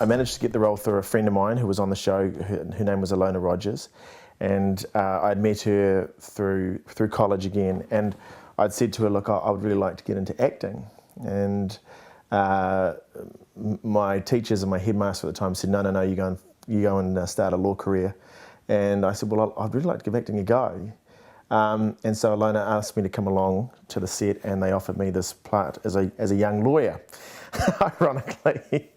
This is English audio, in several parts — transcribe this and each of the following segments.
I managed to get the role through a friend of mine who was on the show. Her name was Alona Rogers, and I'd met her through college again, and I'd said to her, look, I would really like to get into acting, and my teachers and my headmaster at the time said, no, you go and start a law career. And I said, well, I'd really like to give acting a go. And so Alona asked me to come along to the set, and they offered me this part as a young lawyer, ironically.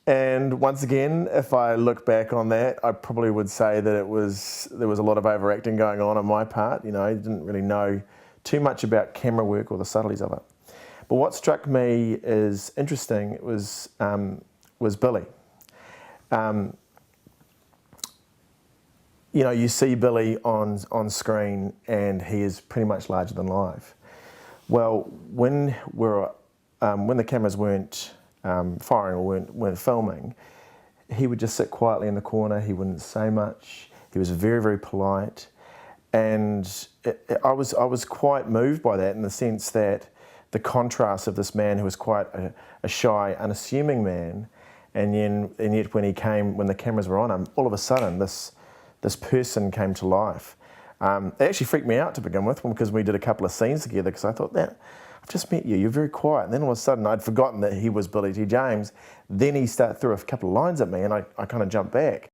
And once again, if I look back on that, I probably would say that there was a lot of overacting going on my part. You know, I didn't really know too much about camera work or the subtleties of it. But what struck me as interesting was Billy. You know, you see Billy on screen, and he is pretty much larger than life. Well, when the cameras weren't firing or weren't filming, he would just sit quietly in the corner. He wouldn't say much. He was very, very polite, and I was quite moved by that, in the sense that the contrast of this man who was quite a shy, unassuming man, and yet when the cameras were on him, all of a sudden this person came to life. It actually freaked me out to begin with, because we did a couple of scenes together, because I thought, that I've just met you, you're very quiet. And then all of a sudden I'd forgotten that he was Billy T. James. Then he threw a couple of lines at me, and I kind of jumped back.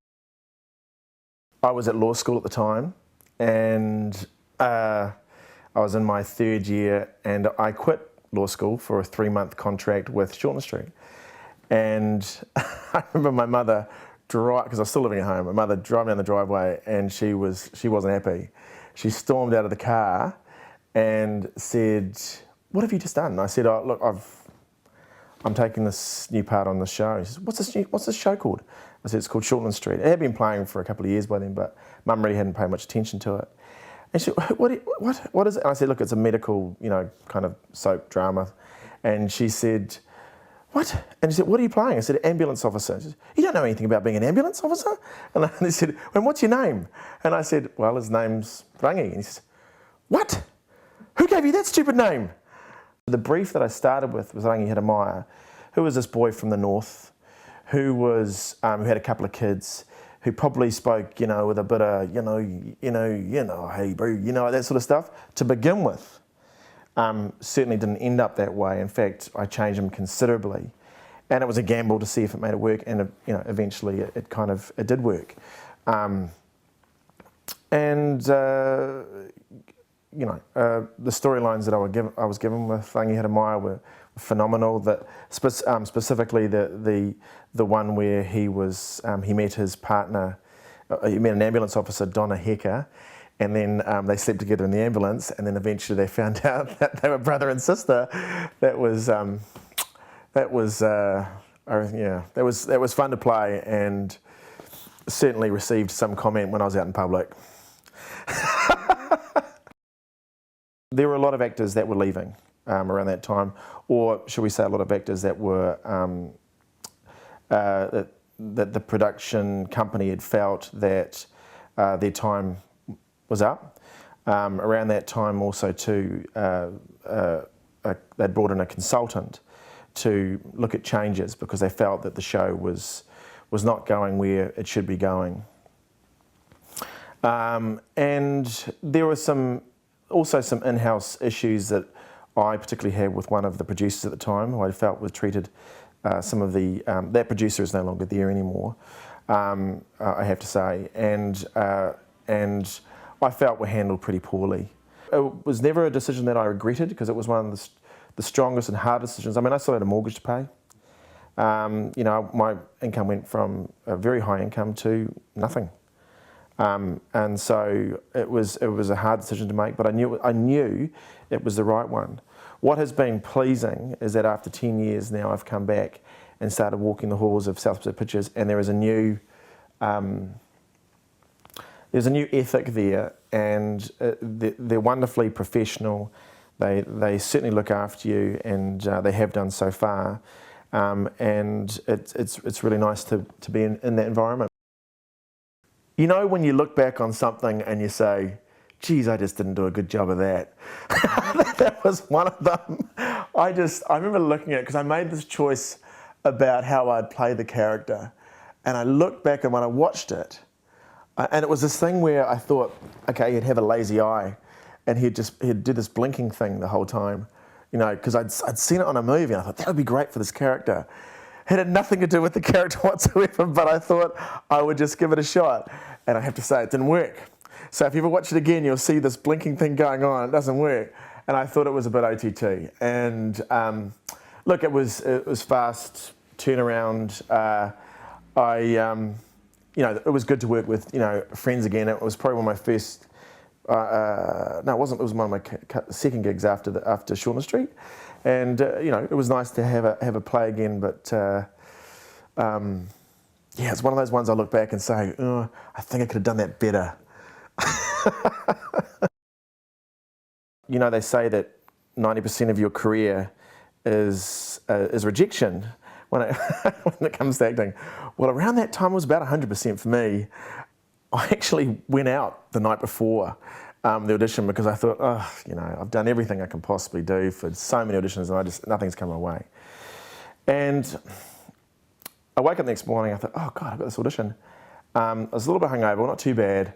I was at law school at the time, and I was in my third year, and I quit law school for a 3-month contract with Shortland Street. And I remember my mother, because I was still living at home, my mother driving down the driveway, and she wasn't happy. She stormed out of the car and said, "What have you just done?" And I said, "Oh, look, I'm taking this new part on the show." She said, "What's this show called?" I said, "It's called Shortland Street." It had been playing for a couple of years by then, but Mum really hadn't paid much attention to it. And she said, what is it? And I said, "Look, it's a medical, kind of soap drama." And she said, "What?" And she said, "What are you playing?" I said, "Ambulance officer." She said, "You don't know anything about being an ambulance officer?" And they said, "And what's your name?" And I said, "Well, his name's Rangi." And he says, "What? Who gave you that stupid name?" The brief that I started with was Rangi Hiramaya, who was this boy from the north, who had a couple of kids, who probably spoke, with a bit of, hey bro, that sort of stuff to begin with. Certainly didn't end up that way. In fact, I changed him considerably, and it was a gamble to see if it made it work. And eventually, it did work. The storylines that I was given with Rangi Hiramaya were phenomenal. That specifically the one where he met his partner, he met an ambulance officer, Donna Hecker. And then they slept together in the ambulance, and then eventually they found out that they were brother and sister. That was fun to play, and certainly received some comment when I was out in public. There were a lot of actors that were leaving around that time, or should we say, a lot of actors that were that the production company had felt that their time was up. Around that time also too, they'd brought in a consultant to look at changes, because they felt that the show was not going where it should be going. And there were also some in-house issues that I particularly had with one of the producers at the time, who I felt was treated some of the, that producer is no longer there anymore, I have to say, and I felt were handled pretty poorly. It was never a decision that I regretted, because it was one of the strongest and hardest decisions. I mean, I still had a mortgage to pay. My income went from a very high income to nothing. And so it was a hard decision to make, but I knew it was the right one. What has been pleasing is that after 10 years now, I've come back and started walking the halls of South Pacific Pictures, and there is a new there's a new ethic there, and they're wonderfully professional. They certainly look after you, and they have done so far. And it's really nice to be in that environment. You know, when you look back on something and you say, geez, I just didn't do a good job of that. That was one of them. I remember looking at it, because I made this choice about how I'd play the character. And I looked back and when I watched it, and it was this thing where I thought, okay, he'd have a lazy eye and he'd do this blinking thing the whole time, you know, because I'd seen it on a movie and I thought that would be great for this character. It had nothing to do with the character whatsoever, but I thought I would just give it a shot. And I have to say, it didn't work. So if you ever watch it again, you'll see this blinking thing going on. It doesn't work. And I thought it was a bit OTT. And look, it was fast turnaround. You know, it was good to work with, you know, friends again. It was probably one of my first. No, it wasn't. It was one of my second gigs after Shortland Street, and you know, it was nice to have a play again. But yeah, it's one of those ones I look back and say, oh, I think I could have done that better. You know, they say that 90% of your career is rejection when it comes to acting. Well, around that time it was about 100% for me. I actually went out the night before the audition because I thought, oh, you know, I've done everything I can possibly do for so many auditions and nothing's come my way. And I woke up the next morning, I thought, oh God, I've got this audition. I was a little bit hungover, not too bad.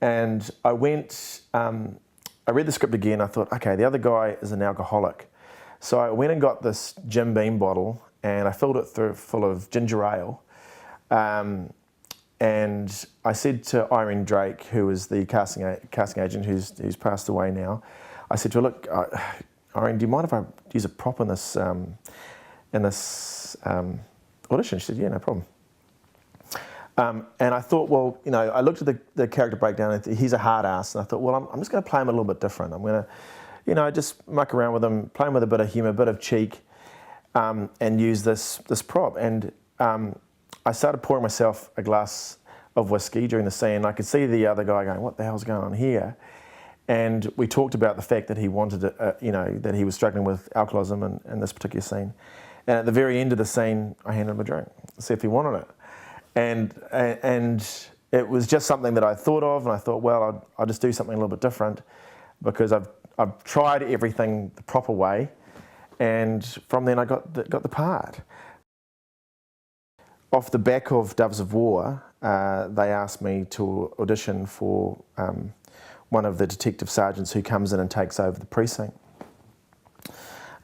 And I went, I read the script again, I thought, okay, the other guy is an alcoholic. So I went and got this Jim Beam bottle and I filled it full of ginger ale. And I said to Irene Drake, who was the casting agent who's passed away now, I said to her, look, Irene, do you mind if I use a prop in this audition? She said, yeah, no problem. And I thought, well, you know, I looked at the character breakdown and he's a hard ass, and I thought, well, I'm just going to play him a little bit different. I'm going to, you know, just muck around with him, play him with a bit of humour, a bit of cheek, and use this prop. And I started pouring myself a glass of whiskey during the scene. I could see the other guy going, what the hell's going on here? And we talked about the fact that he wanted to, you know, that he was struggling with alcoholism in this particular scene. And at the very end of the scene, I handed him a drink, see if he wanted it. And it was just something that I thought of, and I thought, well, I'll just do something a little bit different because I've tried everything the proper way, and from then I got the part. Off the back of Doves of War, they asked me to audition for one of the detective sergeants who comes in and takes over the precinct.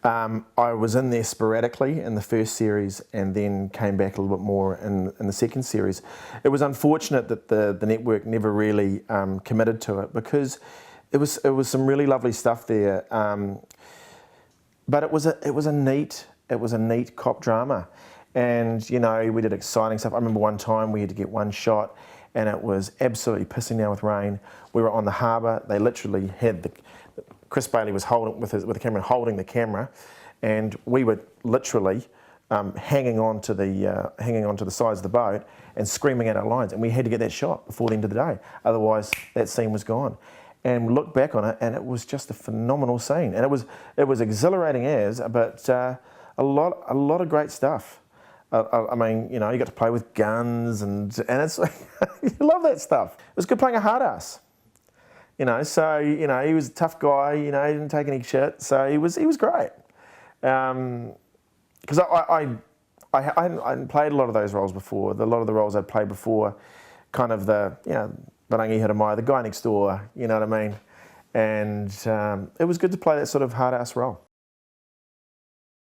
I was in there sporadically in the first series and then came back a little bit more in the second series. It was unfortunate that the network never really committed to it because it was some really lovely stuff there. But it was a neat cop drama. And, you know, we did exciting stuff. I remember one time we had to get one shot and it was absolutely pissing down with rain. We were on the harbour. They literally had Chris Bailey was holding with the camera, holding the camera, and we were literally hanging on to the sides of the boat and screaming at our lines. And we had to get that shot before the end of the day. Otherwise, that scene was gone. And we looked back on it, and it was just a phenomenal scene. And it was exhilarating but a lot of great stuff. I mean, you know, you got to play with guns and it's like, you love that stuff. It was good playing a hard ass. You know, so, you know, he was a tough guy, you know, he didn't take any shit, so he was great. Because I hadn't played a lot of those roles before. A lot of the roles I'd played before, kind of the, you know, Rangi Hiramaya, the guy next door, you know what I mean? And it was good to play that sort of hard ass role.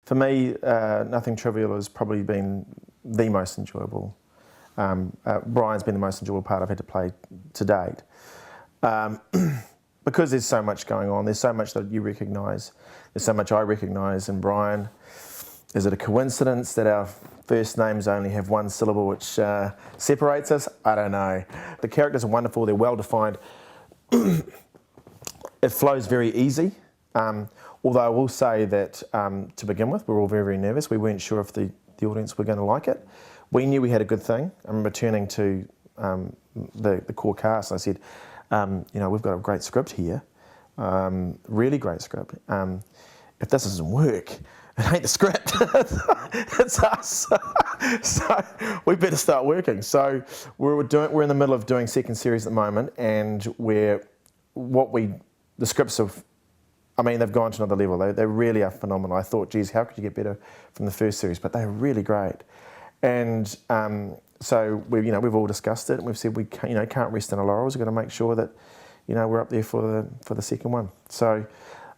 For me, Nothing Trivial has probably been the most enjoyable. Brian's been the most enjoyable part I've had to play to date. Because there's so much going on, there's so much that you recognise, there's so much I recognise in Brian. Is it a coincidence that our first names only have one syllable which separates us? I don't know. The characters are wonderful, they're well defined. It flows very easy. Although I will say that to begin with, we were all very, very nervous. We weren't sure if the audience were going to like it. We knew we had a good thing. I remember turning to the core cast and I said, you know, we've got a great script here, really great script. If this doesn't work, it ain't the script, it's us. So we better start working. So we're in the middle of doing second series at the moment, and the scripts have I mean, they've gone to another level. They really are phenomenal. I thought, geez, how could you get better from the first series? But they're really great. And so we've all discussed it, and we've said we can't rest on our laurels. We've got to make sure that we're up there for the second one. So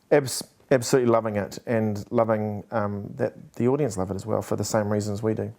absolutely loving it, and loving that the audience love it as well for the same reasons we do.